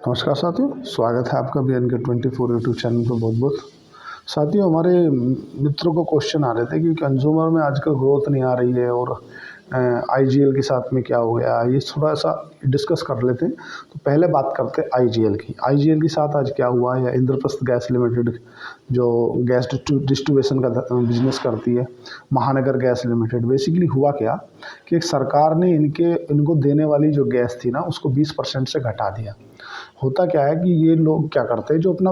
नमस्कार साथियों, स्वागत है आपका BNK24 यूट्यूब चैनल पर। बहुत बहुत साथियों, हमारे मित्रों को क्वेश्चन आ रहे थे कि कंज्यूमर में आजकल ग्रोथ नहीं आ रही है और IGL के साथ में क्या हो गया, ये थोड़ा सा डिस्कस कर लेते हैं। तो पहले बात करते हैं IGL की। IGL के साथ आज क्या हुआ, या इंद्रप्रस्थ गैस लिमिटेड जो गैस डिस्ट्रीब्यूशन का बिजनेस करती है, महानगर गैस लिमिटेड। बेसिकली हुआ क्या कि एक सरकार ने इनको देने वाली जो गैस थी ना, उसको 20% से घटा दिया। होता क्या है कि ये लोग क्या करते हैं, जो अपना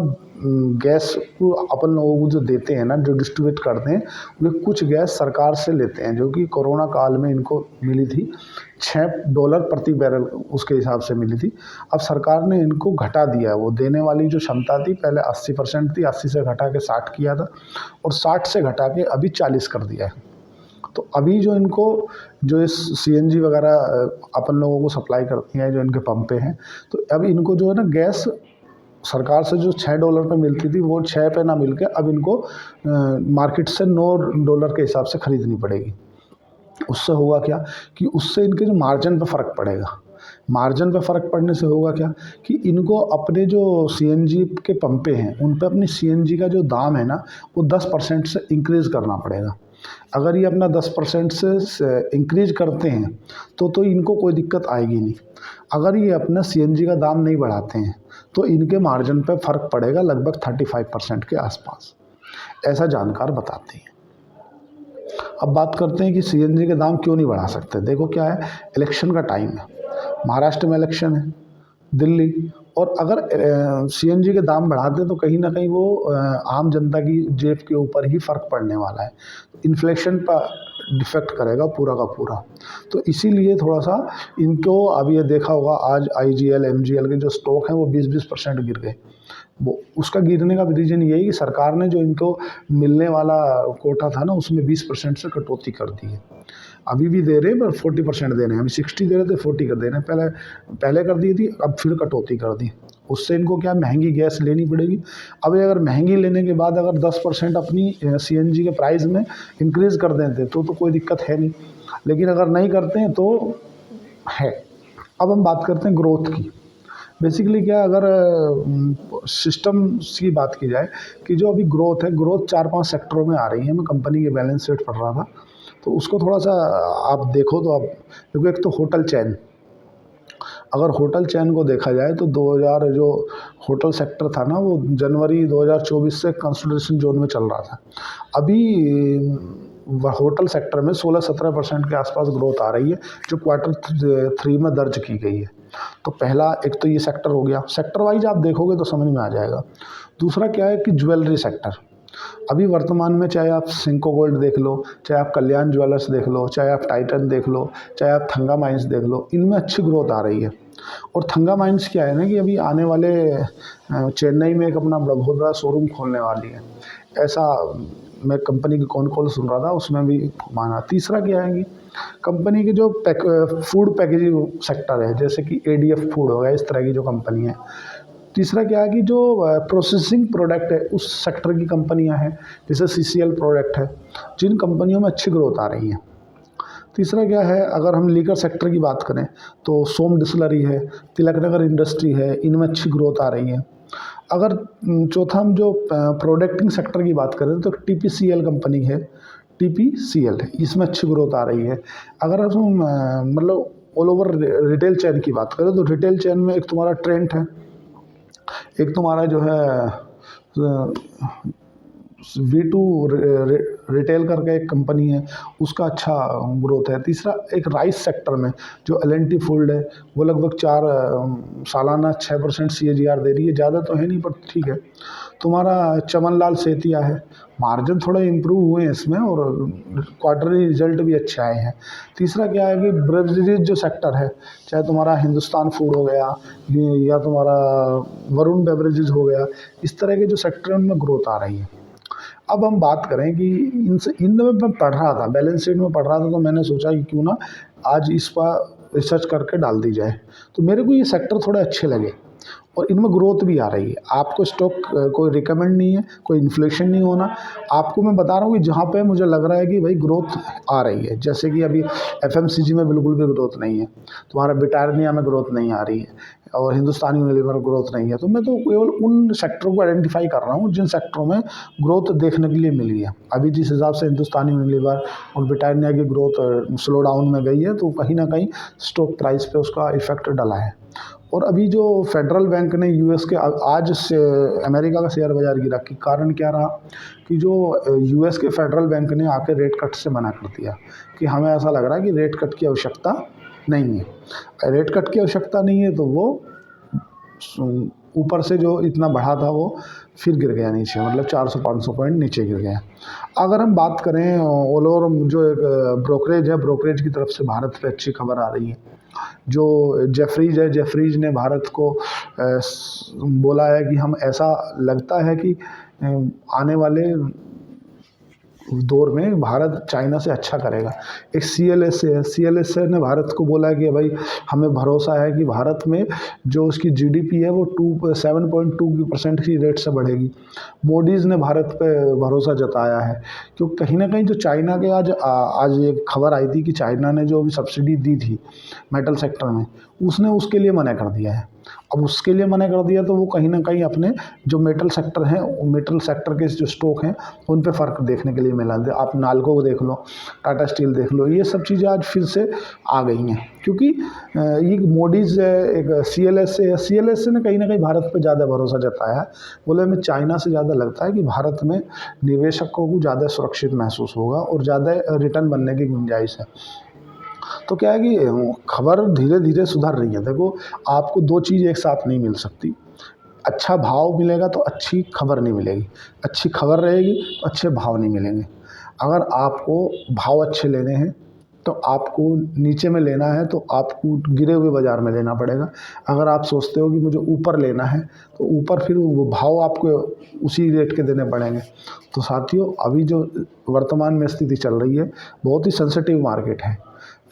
गैस को अपन लोगों को जो देते हैं ना, जो डिस्ट्रीब्यूट करते हैं, वे कुछ गैस सरकार से लेते हैं, जो कि कोरोना काल में इनको मिली थी $6 प्रति बैरल, उसके हिसाब से मिली थी। अब सरकार ने इनको घटा दिया है। वो देने वाली जो क्षमता थी पहले 80% थी, 80 से घटा के 60 किया था, और 60 से घटा के अभी 40 कर दिया है। तो अभी जो इनको जो इस CNG वगैरह अपन लोगों को सप्लाई करती हैं, जो इनके पंपे हैं, तो अब इनको जो है ना गैस सरकार से जो $6 पे मिलती थी, वो 6 पे ना मिल के अब इनको मार्केट से $9 के हिसाब से ख़रीदनी पड़ेगी। उससे होगा क्या कि उससे इनके जो मार्जिन पे फ़र्क पड़ेगा। मार्जिन पे फ़र्क पड़ने से होगा क्या कि इनको अपने जो CNG के पंपे हैं, उन पे अपनी CNG का जो दाम है ना, वो 10% से इंक्रीज़ करना पड़ेगा। अगर ये अपना 10% से इंक्रीज करते हैं तो इनको कोई दिक्कत आएगी नहीं। अगर ये अपना CNG का दाम नहीं बढ़ाते हैं तो इनके मार्जिन पे फ़र्क पड़ेगा लगभग 35% के आसपास, ऐसा जानकार बताते हैं। अब बात करते हैं कि CNG के दाम क्यों नहीं बढ़ा सकते। देखो क्या है, इलेक्शन का टाइम है, महाराष्ट्र में इलेक्शन है, दिल्ली, और अगर CNG के दाम बढ़ाते तो कहीं ना कहीं वो आम जनता की जेब के ऊपर ही फ़र्क पड़ने वाला है, इन्फ्लेशन पर डिफेक्ट करेगा पूरा का पूरा। तो इसीलिए थोड़ा सा इनको, अब ये देखा होगा आज IGL MGL के जो स्टॉक हैं वो 20% गिर गए। वो उसका गिरने का रीज़न यही कि सरकार ने जो इनको मिलने वाला कोटा था ना, उसमें 20% से कटौती कर दी है। अभी भी दे रहे हैं पर 40% दे रहे हैं। अभी 60 दे रहे थे, 40 कर दे रहे हैं। पहले कर दी थी, अब फिर कटौती कर दी। उससे इनको क्या, महंगी गैस लेनी पड़ेगी। अब ये अगर महंगी लेने के बाद अगर 10% अपनी CNG के प्राइस में इंक्रीज़ कर देते तो कोई दिक्कत है नहीं, लेकिन अगर नहीं करते हैं तो है। अब हम बात करते हैं ग्रोथ की। बेसिकली क्या, अगर सिस्टम की बात की जाए कि जो अभी ग्रोथ है, ग्रोथ 4-5 सेक्टरों में आ रही है। मैं कंपनी के बैलेंस शीट पढ़ रहा था, तो उसको थोड़ा सा आप देखो। तो आप देखो, एक तो होटल चैन। अगर होटल चैन को देखा जाए तो 2000 जो होटल सेक्टर था ना, वो जनवरी 2024 से कंसोलिडेशन जोन में चल रहा था। अभी होटल सेक्टर में 16-17% के आसपास ग्रोथ आ रही है, जो Q3 में दर्ज की गई है। तो पहला एक तो ये सेक्टर हो गया। सेक्टर वाइज आप देखोगे तो समझ में आ जाएगा। दूसरा क्या है कि ज्वेलरी सेक्टर। अभी वर्तमान में चाहे आप सिंको गोल्ड देख लो, चाहे आप कल्याण ज्वेलर्स देख लो, चाहे आप टाइटन देख लो, चाहे आप थंगा माइंस देख लो, इनमें अच्छी ग्रोथ आ रही है। और थंगा माइंस क्या है ना कि अभी आने वाले चेन्नई में एक अपना बहुत बड़ा शोरूम खोलने वाली है, ऐसा मैं कंपनी की कौन कॉल सुन रहा था, उसमें भी माना। तीसरा क्या है कि कंपनी के जो फूड पैकेजिंग सेक्टर है, जैसे कि ADF फूड हो गया, इस तरह की जो कंपनी है। तीसरा क्या है कि जो प्रोसेसिंग प्रोडक्ट है, उस सेक्टर की कंपनियां हैं, जैसे CCL प्रोडक्ट है, जिन कंपनियों में अच्छी ग्रोथ आ रही है। तीसरा क्या है, अगर हम लीकर सेक्टर की बात करें तो सोम डिस्लरी है, तिलकनगर इंडस्ट्री है, इनमें अच्छी ग्रोथ आ रही है। अगर चौथा हम जो प्रोडक्टिंग सेक्टर की बात करें तो TPCL कंपनी है, TPCL है, इसमें अच्छी ग्रोथ आ रही है। अगर हम मतलब ऑल ओवर रिटेल चेन की बात करें तो रिटेल चेन में एक तुम्हारा ट्रेंट है, एक तुम्हारा जो है V2 रिटेल करके एक कंपनी है, उसका अच्छा ग्रोथ है। तीसरा एक राइस सेक्टर में जो L&T फूड है, वो लगभग सालाना 6% CAGR दे रही है। ज़्यादा तो है नहीं पर ठीक है। तुम्हारा चमनलाल सेतिया है, मार्जिन थोड़े इम्प्रूव हुए हैं इसमें, और क्वार्टरली रिजल्ट भी अच्छे आए हैं। तीसरा क्या है कि बेवरेजेज जो सेक्टर है, चाहे तुम्हारा हिंदुस्तान फूड हो गया या तुम्हारा वरुण बेवरेजेज हो गया, इस तरह के जो सेक्टर हैं उनमें ग्रोथ आ रही है। अब हम बात करें कि इनमें मैं पढ़ रहा था, बैलेंस शीट में पढ़ रहा था, तो मैंने सोचा कि क्यों ना आज इस पर रिसर्च करके डाल दी जाए। तो मेरे को ये सेक्टर थोड़े अच्छे लगे और इनमें ग्रोथ भी आ रही है। आपको स्टॉक कोई रिकमेंड नहीं है, कोई इन्फ्लेशन नहीं होना। आपको मैं बता रहा हूँ कि जहाँ पे मुझे लग रहा है कि भाई ग्रोथ आ रही है, जैसे कि अभी FMCG में बिल्कुल भी ग्रोथ नहीं है, तुम्हारा ब्रिटानिया में ग्रोथ नहीं आ रही है, और हिंदुस्तान यूनिलीवर ग्रोथ नहीं है। तो मैं तो केवल उन सेक्टरों को आइडेंटिफाई कर रहा हूँ जिन सेक्टरों में ग्रोथ देखने के लिए मिली है। अभी जिस हिसाब से हिंदुस्तान यूनिलीवर और ब्रिटानिया की ग्रोथ स्लो डाउन में गई है, तो कहीं ना कहीं स्टॉक प्राइस पे उसका इफेक्ट डला है। और अभी जो फेडरल बैंक ने यूएस के आज से अमेरिका का शेयर बाजार गिरा, कि कारण क्या रहा कि जो यूएस के फेडरल बैंक ने आके रेट कट से मना कर दिया, कि हमें ऐसा लग रहा है कि रेट कट की आवश्यकता नहीं है। रेट कट की आवश्यकता नहीं है तो वो ऊपर से जो इतना बढ़ा था वो फिर गिर गया नीचे, मतलब 400-500 पॉइंट नीचे गिर गया। अगर हम बात करें ऑल ओवर जो एक ब्रोकरेज है, ब्रोकरेज की तरफ से भारत पे अच्छी खबर आ रही है। जो जेफरीज है, जेफरीज ने भारत को बोला है कि हम ऐसा लगता है कि आने वाले दौर में भारत चाइना से अच्छा करेगा। एक सीएलएसए है, सीएलएसए ने भारत को बोला है कि भाई हमें भरोसा है कि भारत में जो उसकी जीडीपी है वो 7.2% की रेट से बढ़ेगी। मोडीज़ ने भारत पे भरोसा जताया है, क्योंकि कहीं ना कहीं जो चाइना के आज एक खबर आई थी कि चाइना ने जो भी सब्सिडी दी थी मेटल सेक्टर में, उसने उसके लिए मना कर दिया है। अब उसके लिए मना कर दिया तो वो कहीं ना कहीं अपने जो मेटल सेक्टर हैं, मेटल सेक्टर के जो स्टॉक हैं उन पे फ़र्क देखने के लिए मिला। आप नाल्को को देख लो, टाटा स्टील देख लो, ये सब चीज़ें आज फिर से आ गई हैं, क्योंकि ये मोडीज़ एक सीएलएसए ने कहीं ना कहीं भारत पे ज़्यादा भरोसा जताया है। बोले हमें चाइना से ज़्यादा लगता है कि भारत में निवेशकों को ज़्यादा सुरक्षित महसूस होगा और ज़्यादा रिटर्न बनने की गुंजाइश है। तो क्या है कि खबर धीरे धीरे सुधर रही है। देखो, आपको दो चीज़ एक साथ नहीं मिल सकती। अच्छा भाव मिलेगा तो अच्छी खबर नहीं मिलेगी, अच्छी खबर रहेगी तो अच्छे भाव नहीं मिलेंगे। अगर आपको भाव अच्छे लेने हैं तो आपको नीचे में लेना है तो आपको गिरे हुए बाज़ार में लेना पड़ेगा। अगर आप सोचते हो कि मुझे ऊपर लेना है तो ऊपर फिर वो भाव आपको उसी रेट के देने पड़ेंगे। तो साथियों, अभी जो वर्तमान में स्थिति चल रही है, बहुत ही सेंसिटिव मार्केट है।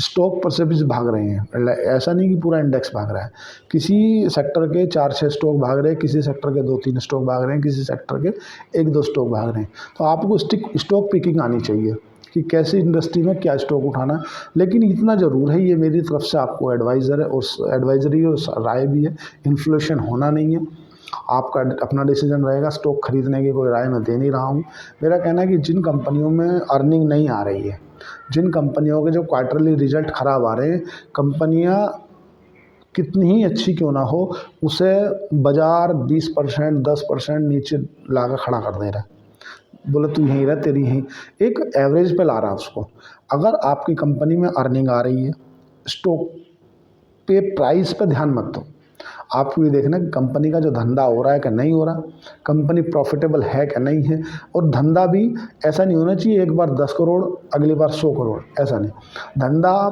स्टॉक पर से भी भाग रहे हैं, ऐसा नहीं कि पूरा इंडेक्स भाग रहा है। किसी सेक्टर के 4-6 स्टॉक भाग रहे हैं, किसी सेक्टर के 2-3 स्टॉक भाग रहे हैं, किसी सेक्टर के 1-2 स्टॉक भाग रहे हैं। तो आपको स्टॉक पिकिंग आनी चाहिए कि कैसी इंडस्ट्री में क्या स्टॉक उठाना। लेकिन इतना ज़रूर है, ये मेरी तरफ से आपको एडवाइज़र है और एडवाइजरी और राय भी है, इन्फ्लेशन होना नहीं है। आपका अपना डिसीजन रहेगा। स्टॉक खरीदने की कोई राय मैं दे नहीं रहा हूँ। मेरा कहना है कि जिन कंपनियों में अर्निंग नहीं आ रही है, जिन कंपनियों के जो क्वार्टरली रिजल्ट ख़राब आ रहे हैं, कंपनियां कितनी ही अच्छी क्यों ना हो, उसे बाज़ार 20% 10% नीचे ला कर खड़ा कर दे रहा है। बोले तू यहीं रह, तेरी यहीं एक एवरेज पे ला रहा है उसको। अगर आपकी कंपनी में अर्निंग आ रही है, स्टॉक पे प्राइस पे ध्यान मत दो। आपको ये देखना कि कंपनी का जो धंधा हो रहा है कि नहीं हो रहा, कंपनी प्रॉफिटेबल है कि नहीं है। और धंधा भी ऐसा नहीं होना चाहिए एक बार 10 करोड़ अगली बार 100 करोड़, ऐसा नहीं। धंधा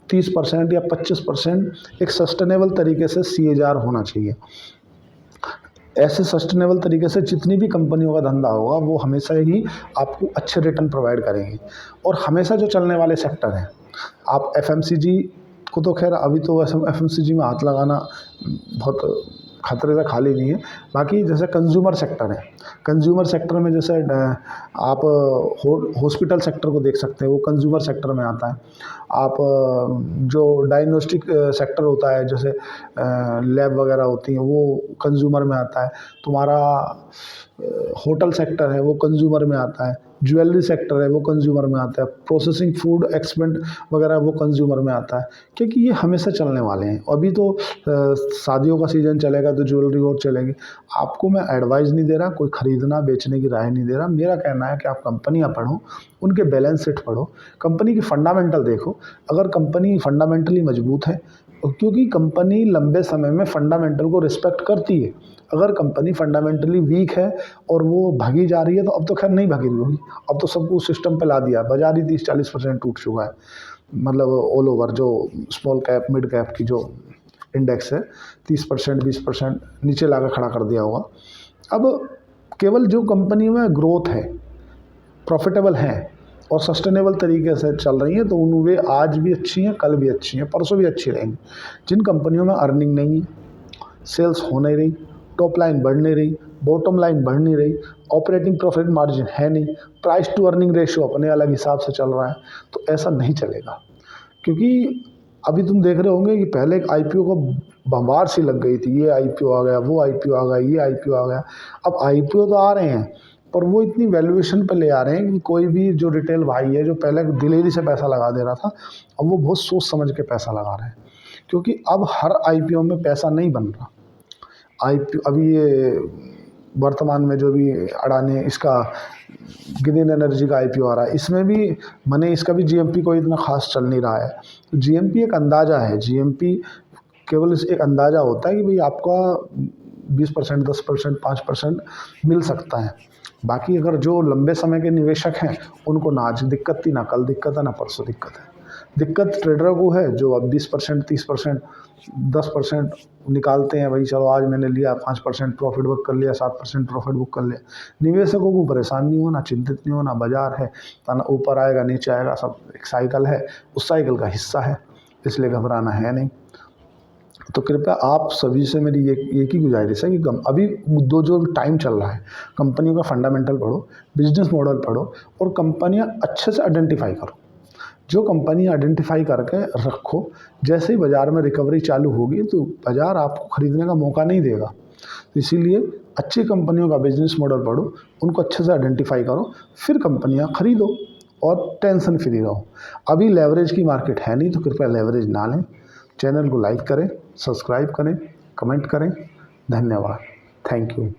30% या 25% एक सस्टेनेबल तरीके से सीएजार होना चाहिए। ऐसे सस्टेनेबल तरीके से जितनी भी कंपनियों का धंधा होगा वो हमेशा ही आपको अच्छे रिटर्न प्रोवाइड करेंगी। और हमेशा जो चलने वाले सेक्टर हैं, आप एफएमसीजी को तो खैर अभी तो वैसे एफएमसीजी में हाथ लगाना बहुत खतरे से खाली नहीं है। बाकी जैसे कंज्यूमर सेक्टर है, कंज्यूमर सेक्टर में जैसे आप हॉस्पिटल सेक्टर को देख सकते हैं, वो कंज्यूमर सेक्टर में आता है। आप जो डायग्नोस्टिक सेक्टर होता है, जैसे लैब वगैरह होती हैं, वो कंज्यूमर में आता है। तुम्हारा होटल सेक्टर है वो कंज्यूमर में आता है। ज्वेलरी सेक्टर है वो कंज्यूमर में आता है। प्रोसेसिंग फूड एक्सपेंट वगैरह वो कंज्यूमर में आता है, क्योंकि ये हमेशा चलने वाले हैं। अभी तो शादियों का सीज़न चलेगा तो ज्वेलरी और चलेगी। आपको मैं एडवाइस नहीं दे रहा, कोई ख़रीदना बेचने की राय नहीं दे रहा। मेरा कहना है कि आप कंपनियाँ पढ़ो, उनके बैलेंस शीट पढ़ो, कंपनी की फंडामेंटल देखो। अगर कंपनी फंडामेंटली मजबूत है, क्योंकि कंपनी लंबे समय में फंडामेंटल को रिस्पेक्ट करती है। अगर कंपनी फंडामेंटली वीक है और वो भागी जा रही है, तो अब तो खैर नहीं भागी रही होगी, अब तो सब कुछ सिस्टम पे ला दिया। बाजार ही 30-40% टूट चुका है, मतलब ऑल ओवर जो स्मॉल कैप मिड कैप की जो इंडेक्स है 30% 20% नीचे ला कर खड़ा कर दिया होगा। अब केवल जो कंपनी में ग्रोथ है, प्रॉफिटेबल हैं और सस्टेनेबल तरीके से चल रही हैं, तो वे आज भी अच्छी हैं, कल भी अच्छी हैं, परसों भी अच्छी रहेंगी। जिन कंपनियों में अर्निंग नहीं है, सेल्स हो नहीं रही, टॉप लाइन बढ़ नहीं रही, बॉटम लाइन बढ़ नहीं रही, ऑपरेटिंग प्रॉफिट मार्जिन है नहीं, प्राइस टू अर्निंग रेशियो अपने अलग हिसाब से चल रहा है, तो ऐसा नहीं चलेगा। क्योंकि अभी तुम देख रहे होंगे कि पहले एक आईपीओ को बम्बार सी लग गई थी, ये आईपीओ आ गया, वो आईपीओ आ गया, ये आईपीओ आ गया। अब आईपीओ तो आ रहे हैं पर वो इतनी वैल्यूएशन पे ले आ रहे हैं कि कोई भी जो रिटेल भाई है जो पहले दिलेरी से पैसा लगा दे रहा था, अब वो बहुत सोच समझ के पैसा लगा रहे हैं, क्योंकि अब हर आईपीओ में पैसा नहीं बन रहा। आईपीओ अभी ये वर्तमान में जो भी अडानी इसका ग्रीन एनर्जी का आईपीओ आ रहा है, इसमें भी मैंने इसका भी जीएमपी कोई इतना खास चल नहीं रहा है। तो जीएमपी एक अंदाज़ा है, जीएमपी केवल एक अंदाज़ा होता है कि भाई आपका 20%, 10%, 5% मिल सकता है। बाकी अगर जो लंबे समय के निवेशक हैं उनको ना आज दिक्कत थी, ना कल दिक्कत है, ना परसों दिक्कत है। दिक्कत ट्रेडरों को है जो अब 20%, 30%, 10% निकालते हैं। भाई चलो आज मैंने लिया, 5% प्रॉफिट बुक कर लिया, 7% प्रॉफिट बुक कर लिया। निवेशकों को परेशान नहीं होना, चिंतित नहीं होना, बाजार है तना ऊपर आएगा नीचे आएगा, सब एक साइकिल है, उस साइकिल का हिस्सा है, इसलिए घबराना है नहीं। तो कृपया आप सभी से मेरी एक ही गुजारिश है कि अभी जो टाइम चल रहा है, कंपनियों का फंडामेंटल पढ़ो, बिजनेस मॉडल पढ़ो और कंपनियां अच्छे से आइडेंटिफाई करो। जो कंपनी आइडेंटिफाई करके रखो, जैसे ही बाज़ार में रिकवरी चालू होगी तो बाज़ार आपको खरीदने का मौका नहीं देगा। तो इसीलिए अच्छी कंपनियों का बिजनेस मॉडल पढ़ो, उनको अच्छे से आइडेंटिफाई करो, फिर कंपनियां खरीदो और टेंशन फ्री रहो। अभी लेवरेज की मार्केट है नहीं, तो कृपया लेवरेज ना लें। चैनल को लाइक करें, सब्सक्राइब करें, कमेंट करें। धन्यवाद। Thank you.